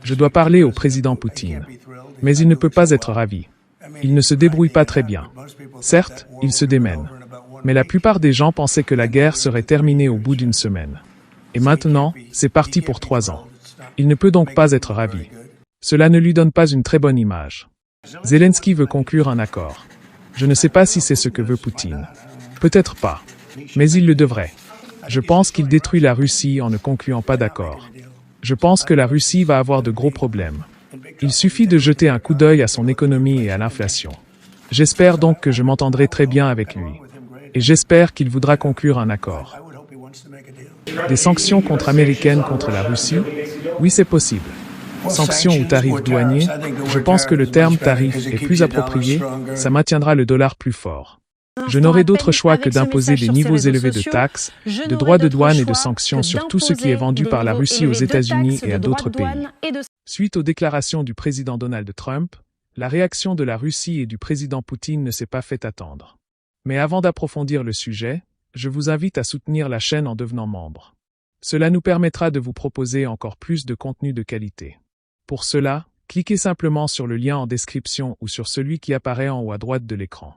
Je dois parler au président Poutine. Mais il ne peut pas être ravi. Il ne se débrouille pas très bien. Certes, il se démène. Mais la plupart des gens pensaient que la guerre serait terminée au bout d'une semaine. Et maintenant, c'est parti pour 3 ans. Il ne peut donc pas être ravi. Cela ne lui donne pas une très bonne image. Zelensky veut conclure un accord. Je ne sais pas si c'est ce que veut Poutine. Peut-être pas. Mais il le devrait. Je pense qu'il détruit la Russie en ne concluant pas d'accord. Je pense que la Russie va avoir de gros problèmes. Il suffit de jeter un coup d'œil à son économie et à l'inflation. J'espère donc que je m'entendrai très bien avec lui. Et j'espère qu'il voudra conclure un accord. Des sanctions américaines contre la Russie? Oui, c'est possible. Sanctions ou tarifs douaniers? Je pense que le terme tarif est plus approprié, ça maintiendra le dollar plus fort. Je n'aurai d'autre choix que d'imposer des niveaux élevés de taxes, de droits de douane et de sanctions sur tout ce qui est vendu par la Russie aux États-Unis et à d'autres pays. Suite aux déclarations du président Donald Trump, la réaction de la Russie et du président Poutine ne s'est pas fait attendre. Mais avant d'approfondir le sujet, je vous invite à soutenir la chaîne en devenant membre. Cela nous permettra de vous proposer encore plus de contenu de qualité. Pour cela, cliquez simplement sur le lien en description ou sur celui qui apparaît en haut à droite de l'écran.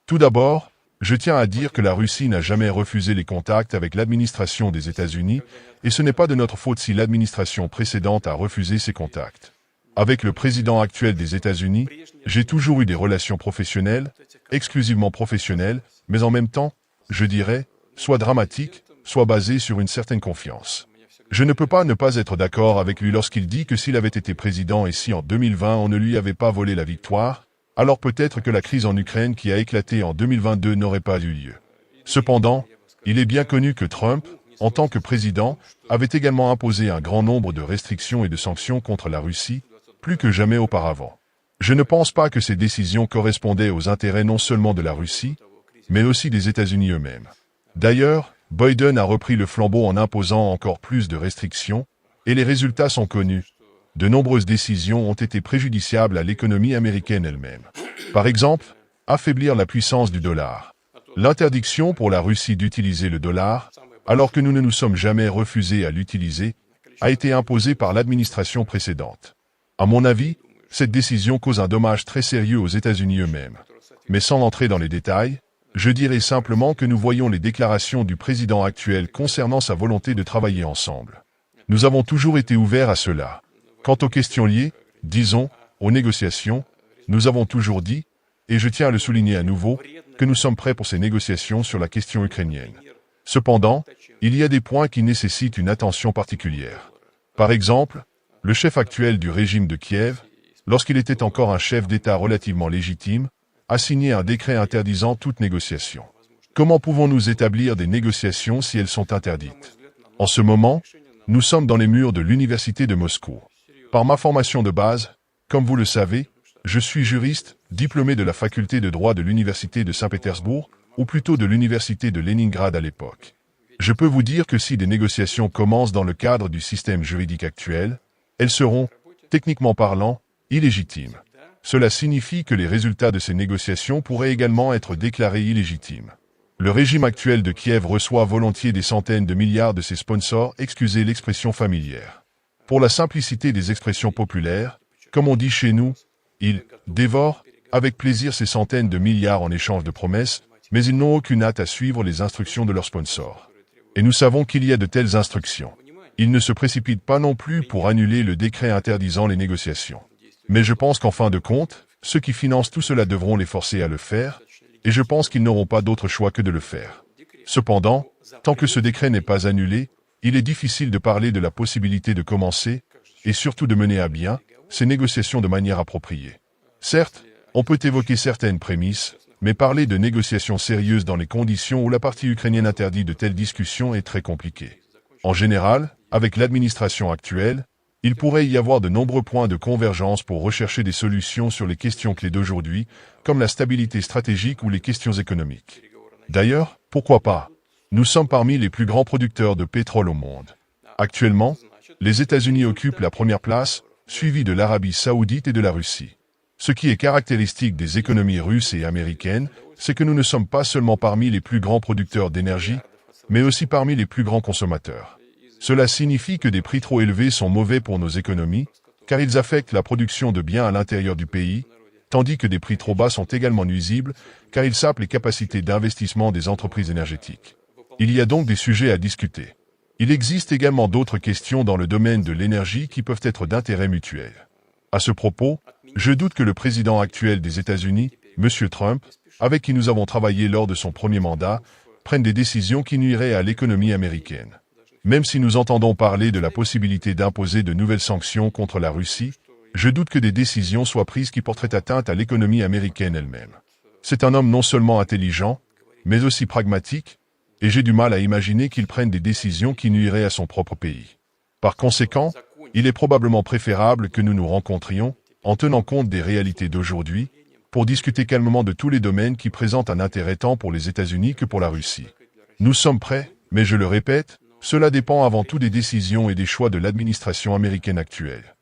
Tout d'abord, je tiens à dire que la Russie n'a jamais refusé les contacts avec l'administration des États-Unis, et ce n'est pas de notre faute si l'administration précédente a refusé ces contacts. Avec le président actuel des États-Unis, j'ai toujours eu des relations professionnelles, exclusivement professionnelles, mais en même temps, je dirais, soit dramatiques, soit basées sur une certaine confiance. Je ne peux pas ne pas être d'accord avec lui lorsqu'il dit que s'il avait été président et si en 2020 on ne lui avait pas volé la victoire, alors peut-être que la crise en Ukraine qui a éclaté en 2022 n'aurait pas eu lieu. Cependant, il est bien connu que Trump, en tant que président, avait également imposé un grand nombre de restrictions et de sanctions contre la Russie, plus que jamais auparavant. Je ne pense pas que ces décisions correspondaient aux intérêts non seulement de la Russie, mais aussi des États-Unis eux-mêmes. D'ailleurs, Biden a repris le flambeau en imposant encore plus de restrictions, et les résultats sont connus. De nombreuses décisions ont été préjudiciables à l'économie américaine elle-même. Par exemple, affaiblir la puissance du dollar. L'interdiction pour la Russie d'utiliser le dollar, alors que nous ne nous sommes jamais refusés à l'utiliser, a été imposée par l'administration précédente. À mon avis, cette décision cause un dommage très sérieux aux États-Unis eux-mêmes. Mais sans entrer dans les détails, je dirais simplement que nous voyons les déclarations du président actuel concernant sa volonté de travailler ensemble. Nous avons toujours été ouverts à cela. Quant aux questions liées, disons, aux négociations, nous avons toujours dit, et je tiens à le souligner à nouveau, que nous sommes prêts pour ces négociations sur la question ukrainienne. Cependant, il y a des points qui nécessitent une attention particulière. Par exemple, le chef actuel du régime de Kiev, lorsqu'il était encore un chef d'État relativement légitime, a signé un décret interdisant toute négociation. Comment pouvons-nous établir des négociations si elles sont interdites? En ce moment, nous sommes dans les murs de l'université de Moscou. Par ma formation de base, comme vous le savez, je suis juriste, diplômé de la faculté de droit de l'université de Saint-Pétersbourg, ou plutôt de l'université de Leningrad à l'époque. Je peux vous dire que si des négociations commencent dans le cadre du système juridique actuel, elles seront, techniquement parlant, illégitimes. Cela signifie que les résultats de ces négociations pourraient également être déclarés illégitimes. Le régime actuel de Kiev reçoit volontiers des centaines de milliards de ses sponsors, excusez l'expression familière. Pour la simplicité des expressions populaires, comme on dit chez nous, ils dévorent avec plaisir ces centaines de milliards en échange de promesses, mais ils n'ont aucune hâte à suivre les instructions de leurs sponsors. Et nous savons qu'il y a de telles instructions. Ils ne se précipitent pas non plus pour annuler le décret interdisant les négociations. Mais je pense qu'en fin de compte, ceux qui financent tout cela devront les forcer à le faire, et je pense qu'ils n'auront pas d'autre choix que de le faire. Cependant, tant que ce décret n'est pas annulé, il est difficile de parler de la possibilité de commencer, et surtout de mener à bien, ces négociations de manière appropriée. Certes, on peut évoquer certaines prémices, mais parler de négociations sérieuses dans les conditions où la partie ukrainienne interdit de telles discussions est très compliqué. En général, avec l'administration actuelle, il pourrait y avoir de nombreux points de convergence pour rechercher des solutions sur les questions clés d'aujourd'hui, comme la stabilité stratégique ou les questions économiques. D'ailleurs, pourquoi pas? Nous sommes parmi les plus grands producteurs de pétrole au monde. Actuellement, les États-Unis occupent la première place, suivis de l'Arabie saoudite et de la Russie. Ce qui est caractéristique des économies russes et américaines, c'est que nous ne sommes pas seulement parmi les plus grands producteurs d'énergie, mais aussi parmi les plus grands consommateurs. Cela signifie que des prix trop élevés sont mauvais pour nos économies, car ils affectent la production de biens à l'intérieur du pays, tandis que des prix trop bas sont également nuisibles, car ils sapent les capacités d'investissement des entreprises énergétiques. Il y a donc des sujets à discuter. Il existe également d'autres questions dans le domaine de l'énergie qui peuvent être d'intérêt mutuel. À ce propos, je doute que le président actuel des États-Unis, M. Trump, avec qui nous avons travaillé lors de son premier mandat, prenne des décisions qui nuiraient à l'économie américaine. Même si nous entendons parler de la possibilité d'imposer de nouvelles sanctions contre la Russie, je doute que des décisions soient prises qui porteraient atteinte à l'économie américaine elle-même. C'est un homme non seulement intelligent, mais aussi pragmatique, et j'ai du mal à imaginer qu'il prenne des décisions qui nuiraient à son propre pays. Par conséquent, il est probablement préférable que nous nous rencontrions, en tenant compte des réalités d'aujourd'hui, pour discuter calmement de tous les domaines qui présentent un intérêt tant pour les États-Unis que pour la Russie. Nous sommes prêts, mais je le répète, cela dépend avant tout des décisions et des choix de l'administration américaine actuelle.